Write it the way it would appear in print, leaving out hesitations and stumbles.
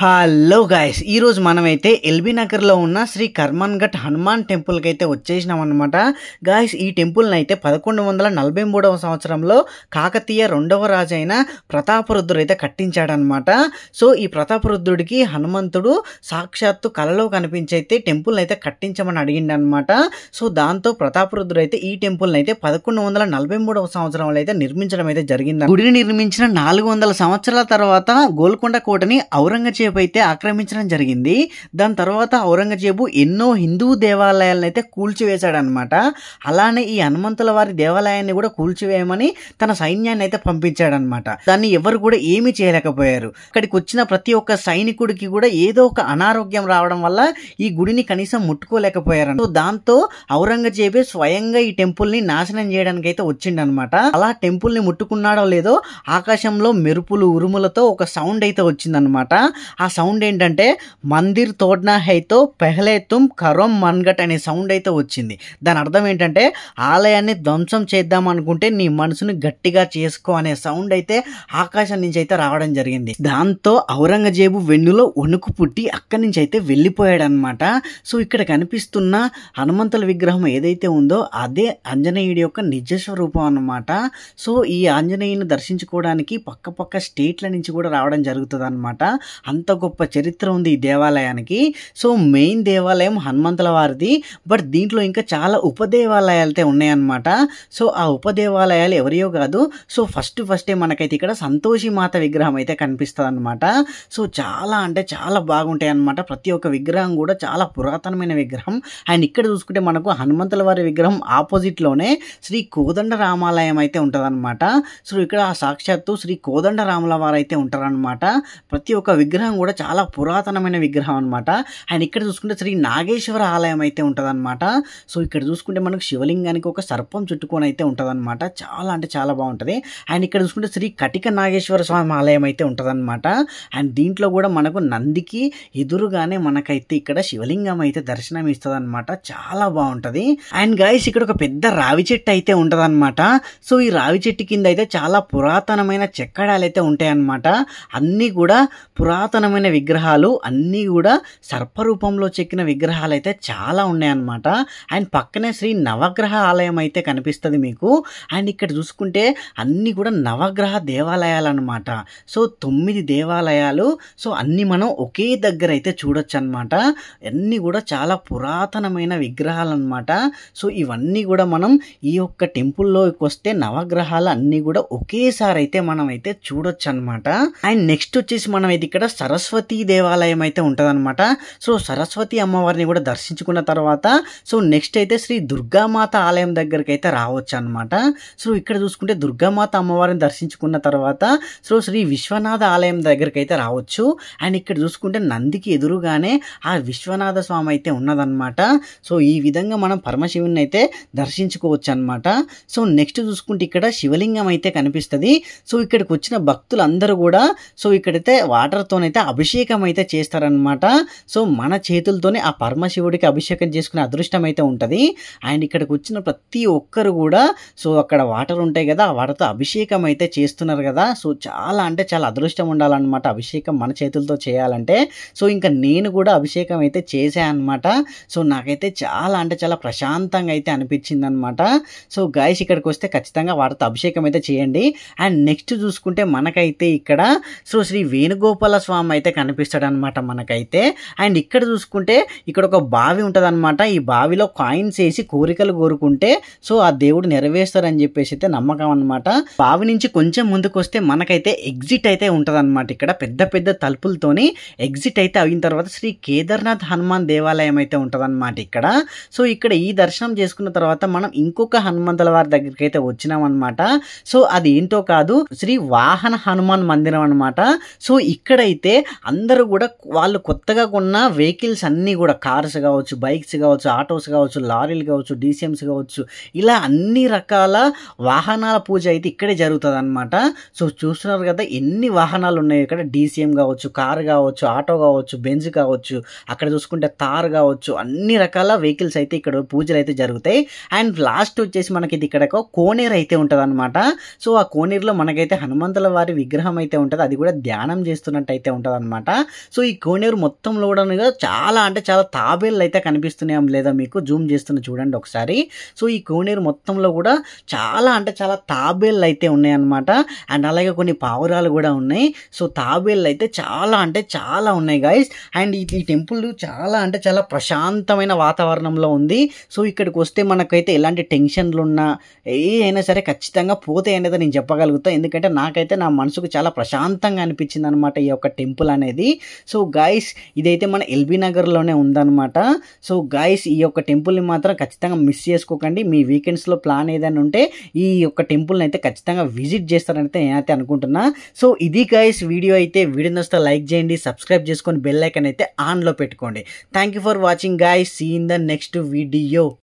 Hello guys, ఈరోజు మనమైతే LB నగర్లో ఉన్న శ్రీ కర్మన్ ఘట్ హనుమాన్ టెంపుల్కి అయితే వచ్చేసినాం అనమాట. గాయ్స్, ఈ టెంపుల్ని అయితే 1143వ సంవత్సరంలో కాకతీయ రెండవ రాజు అయిన ప్రతాపరుద్రుడు అయితే కట్టించాడనమాట. సో ఈ ప్రతాపరుద్రుడికి హనుమంతుడు సాక్షాత్తు కలలో కనిపించైతే టెంపుల్ని అయితే కట్టించమని అడిగిండనమాట. సో దాంతో ప్రతాపరుద్రుడు అయితే ఈ టెంపుల్ని అయితే 1143వ సంవత్సరంలో అయితే నిర్మించడం అయితే జరిగింది. గుడిని నిర్మించిన 400 సంవత్సరాల తర్వాత గోల్కొండ కోటని ఔరంగజేబు అయితే ఆక్రమించడం జరిగింది. దాని తర్వాత ఔరంగజేబు ఎన్నో హిందూ దేవాలయాలను అయితే కూల్చివేశాడనమాట. అలానే ఈ హనుమంతుల వారి దేవాలయాన్ని కూడా కూల్చివేయమని తన సైన్యాన్ని అయితే పంపించాడనమాట. దాన్ని ఎవరు కూడా ఏమీ చేయలేకపోయారు. అక్కడికి వచ్చిన ప్రతి ఒక్క సైనికుడికి కూడా ఏదో ఒక అనారోగ్యం రావడం వల్ల ఈ గుడిని కనీసం ముట్టుకోలేకపోయారు. సో దాంతో ఔరంగజేబే స్వయంగా ఈ టెంపుల్ ని నాశనం చేయడానికి అయితే వచ్చిండనమాట. అలా టెంపుల్ ని ముట్టుకున్నాడో లేదో ఆకాశంలో మెరుపులు ఉరుములతో ఒక సౌండ్ అయితే వచ్చిందనమాట. ఆ సౌండ్ ఏంటంటే మందిర్ తోడ్నా హైతో పెహలే తుమ్ కరోం మన్గట్ అనే సౌండ్ అయితే వచ్చింది. దాని అర్థం ఏంటంటే ఆలయాన్ని ధ్వంసం చేద్దాం అనుకుంటే నీ మనసుని గట్టిగా చేసుకో అనే సౌండ్ అయితే ఆకాశం నుంచి అయితే రావడం జరిగింది. దాంతో ఔరంగజేబు వెన్నులో వణుకు పుట్టి అక్కడి నుంచి అయితే వెళ్ళిపోయాడు అనమాట. సో ఇక్కడ కనిపిస్తున్న హనుమంతుల విగ్రహం ఏదైతే ఉందో అదే ఆంజనేయుడి యొక్క నిజ స్వరూపం అన్నమాట. సో ఈ ఆంజనేయుని దర్శించుకోవడానికి పక్క స్టేట్ల నుంచి కూడా రావడం జరుగుతుంది అనమాట. అంత గొప్ప చరిత్ర ఉంది ఈ దేవాలయానికి. సో మెయిన్ దేవాలయం హనుమంతుల వారిది, బట్ దీంట్లో ఇంకా చాలా ఉపదేవాలయాలు అయితే ఉన్నాయన్నమాట. సో ఆ ఉపదేవాలయాలు ఎవరియో కాదు. సో ఫస్టే మనకైతే ఇక్కడ సంతోషి మాత విగ్రహం అయితే కనిపిస్తుంది అనమాట. సో చాలా అంటే చాలా బాగుంటాయి అనమాట. ప్రతి ఒక్క విగ్రహం కూడా చాలా పురాతనమైన విగ్రహం. అండ్ ఇక్కడ చూసుకుంటే మనకు హనుమంతుల వారి విగ్రహం ఆపోజిట్ లోనే శ్రీ కోదండ రామాలయం అయితే ఉంటదన్నమాట. సో ఇక్కడ సాక్షాత్తు శ్రీ కోదండ రాముల వారు అయితే ఉంటారనమాట. ప్రతి ఒక్క విగ్రహం కూడా చాలా పురాతనమైన విగ్రహం అనమాట. అండ్ ఇక్కడ చూసుకుంటే శ్రీ నాగేశ్వర ఆలయం అయితే ఉంటదన్నమాట. సో ఇక్కడ చూసుకుంటే మనకు శివలింగానికి ఒక సర్పం చుట్టుకొని అయితే ఉంటదన్నమాట. చాలా అంటే చాలా బాగుంటది. అండ్ ఇక్కడ చూసుకుంటే శ్రీ కటిక నాగేశ్వర స్వామి ఆలయం అయితే ఉంటదన్నమాట. అండ్ దీంట్లో కూడా మనకు నందికి ఎదురుగానే మనకైతే ఇక్కడ శివలింగం అయితే దర్శనం ఇస్తుంది అనమాట. చాలా బాగుంటది. అండ్ గైస్, ఇక్కడ ఒక పెద్ద రావి చెట్టు అయితే ఉంటదన్నమాట. సో ఈ రావి చెట్టు కింద అయితే చాలా పురాతనమైన చెక్కడాలు అయితే ఉంటాయి అన్నమాట. అన్నీ కూడా పురాతనమైన విగ్రహాలు, అన్నీ కూడా సర్పరూపంలో చెక్కిన విగ్రహాలు అయితే చాలా ఉన్నాయన్నమాట. అండ్ పక్కనే శ్రీ నవగ్రహ ఆలయం అయితే కనిపిస్తుంది మీకు. అండ్ ఇక్కడ చూసుకుంటే అన్నీ కూడా నవగ్రహ దేవాలయాలు అనమాట. సో 9 దేవాలయాలు. సో అన్నీ మనం ఒకే దగ్గర అయితే చూడొచ్చు అనమాట. అన్నీ కూడా చాలా పురాతనమైన విగ్రహాలు అనమాట. సో ఇవన్నీ కూడా మనం ఈ యొక్క టెంపుల్లోకి వస్తే నవగ్రహాలు అన్నీ కూడా ఒకేసారి అయితే మనం అయితే చూడొచ్చు అనమాట. అండ్ నెక్స్ట్ వచ్చేసి మనం అయితే ఇక్కడ సరస్వతి దేవాలయం అయితే ఉంటదన్నమాట. సో సరస్వతి అమ్మవారిని కూడా దర్శించుకున్న తర్వాత సో నెక్స్ట్ అయితే శ్రీ దుర్గామాత ఆలయం దగ్గరికి అయితే రావచ్చు అనమాట. సో ఇక్కడ చూసుకుంటే దుర్గామాత అమ్మవారిని దర్శించుకున్న తర్వాత సో శ్రీ విశ్వనాథ ఆలయం దగ్గరికి అయితే రావచ్చు. అండ్ ఇక్కడ చూసుకుంటే నందికి ఎదురుగానే ఆ విశ్వనాథ స్వామి అయితే ఉన్నదన్నమాట. సో ఈ విధంగా మనం పరమశివుని అయితే దర్శించుకోవచ్చు అనమాట. సో నెక్స్ట్ చూసుకుంటే ఇక్కడ శివలింగం అయితే కనిపిస్తుంది. సో ఇక్కడికి వచ్చిన భక్తులందరూ కూడా సో ఇక్కడైతే వాటర్తోనైతే అభిషేకం అయితే చేస్తారనమాట. సో మన చేతులతోనే ఆ పరమశివుడికి అభిషేకం చేసుకునే అదృష్టం అయితే ఉంటుంది. అండ్ ఇక్కడికి వచ్చిన ప్రతి ఒక్కరు కూడా సో అక్కడ వాటర్ ఉంటాయి కదా, ఆ వాటర్తో అభిషేకం అయితే చేస్తున్నారు కదా. సో చాలా అంటే చాలా అదృష్టం ఉండాలన్నమాట అభిషేకం మన చేతులతో చేయాలంటే. సో ఇంకా నేను కూడా అభిషేకం అయితే చేశాను అనమాట. సో నాకైతే చాలా అంటే చాలా ప్రశాంతంగా అయితే అనిపించింది అనమాట. సో గైస్, ఇక్కడికి వస్తే ఖచ్చితంగా వాటితో అభిషేకం అయితే చేయండి. అండ్ నెక్స్ట్ చూసుకుంటే మనకైతే ఇక్కడ సో శ్రీ వేణుగోపాల స్వామి అయితే కనిపిస్తాడు అనమాట మనకైతే. అండ్ ఇక్కడ చూసుకుంటే ఇక్కడ ఒక బావి ఉంటుంది అనమాట. ఈ బావిలో కాయిన్స్ వేసి కోరికలు కోరుకుంటే సో ఆ దేవుడు నెరవేరుస్తారని చెప్పేసి అయితే నమ్మకం అనమాట. బావి నుంచి కొంచెం ముందుకు వస్తే మనకైతే ఎగ్జిట్ అయితే ఉంటది అనమాట. ఇక్కడ పెద్ద తలుపులతోని ఎగ్జిట్ అయితే అయిన తర్వాత శ్రీ కేదార్నాథ్ హనుమాన్ దేవాలయం అయితే ఉంటదన్నమాట ఇక్కడ. సో ఇక్కడ ఈ దర్శనం చేసుకున్న తర్వాత మనం ఇంకొక హనుమంతుల వారి దగ్గరికి అయితే వచ్చినాం అనమాట. సో అది ఏంటో కాదు, శ్రీ వాహన హనుమాన్ మందిరం అనమాట. సో ఇక్కడైతే అందరూ కూడా వాళ్ళు కొత్తగా కొన్న వెహికల్స్ అన్నీ కూడా కార్స్ కావచ్చు, బైక్స్ కావచ్చు, ఆటోస్ కావచ్చు, లారీలు కావచ్చు, డీసీఎంస్ కావచ్చు, ఇలా అన్ని రకాల వాహనాల పూజ అయితే ఇక్కడే జరుగుతుంది అనమాట. సో చూస్తున్నారు కదా ఎన్ని వాహనాలు ఉన్నాయి ఇక్కడ. డీసీఎం కావచ్చు, కార్ కావచ్చు, ఆటో కావచ్చు, బెంజ్ కావచ్చు, అక్కడ చూసుకుంటే తార్ కావచ్చు, అన్ని రకాల వెహికల్స్ అయితే ఇక్కడ పూజలు అయితే జరుగుతాయి. అండ్ లాస్ట్ వచ్చేసి మనకి ఇది ఇక్కడ కోనేరు అయితే ఉంటుంది అనమాట. సో ఆ కోనేరులో మనకైతే హనుమంతుల వారి విగ్రహం అయితే ఉంటుంది. అది కూడా ధ్యానం చేస్తున్నట్టు అయితే ఉంటుంది. ఉంటుందన్నమాట. సో ఈ కోనేరు మొత్తంలో కూడా చాలా అంటే చాలా తాబేళ్ళు అయితే కనిపిస్తున్నాయి లేదా మీకు జూమ్ చేస్తున్న చూడండి ఒకసారి. సో ఈ కోనేరు మొత్తంలో కూడా చాలా అంటే చాలా తాబేళ్ళు అయితే ఉన్నాయన్నమాట. అండ్ అలాగే కొన్ని పావురాలు కూడా ఉన్నాయి. సో తాబేళ్ళు అయితే చాలా అంటే చాలా ఉన్నాయి గైస్. అండ్ ఈ టెంపుల్ చాలా అంటే చాలా ప్రశాంతమైన వాతావరణంలో ఉంది. సో ఇక్కడికి వస్తే మనకైతే ఎలాంటి టెన్షన్లు ఉన్నా అయినా సరే ఖచ్చితంగా పోతే అనేది నేను చెప్పగలుగుతా. ఎందుకంటే నాకైతే నా మనసుకు చాలా ప్రశాంతంగా అనిపించింది అనమాట ఈ యొక్క టెంపుల్ అనేది. సో గైస్ ఇదైతే మన ఎల్బీ నగర్లోనే ఉందన్నమాట. సో గైస్ ఈ యొక్క టెంపుల్ని మాత్రం ఖచ్చితంగా మిస్ చేసుకోకండి. మీ వీకెండ్స్లో ప్లాన్ ఏదైనా ఉంటే ఈ యొక్క టెంపుల్ని అయితే ఖచ్చితంగా విజిట్ చేస్తారని నేనైతే అనుకుంటున్నా. సో ఇది గైస్ వీడియో అయితే. వీడియో నచ్చితే లైక్ చేయండి, సబ్స్క్రైబ్ చేసుకొని బెల్ ఐకాన్ అయితే ఆన్లో పెట్టుకోండి. Thank you for watching guys. See in the next video.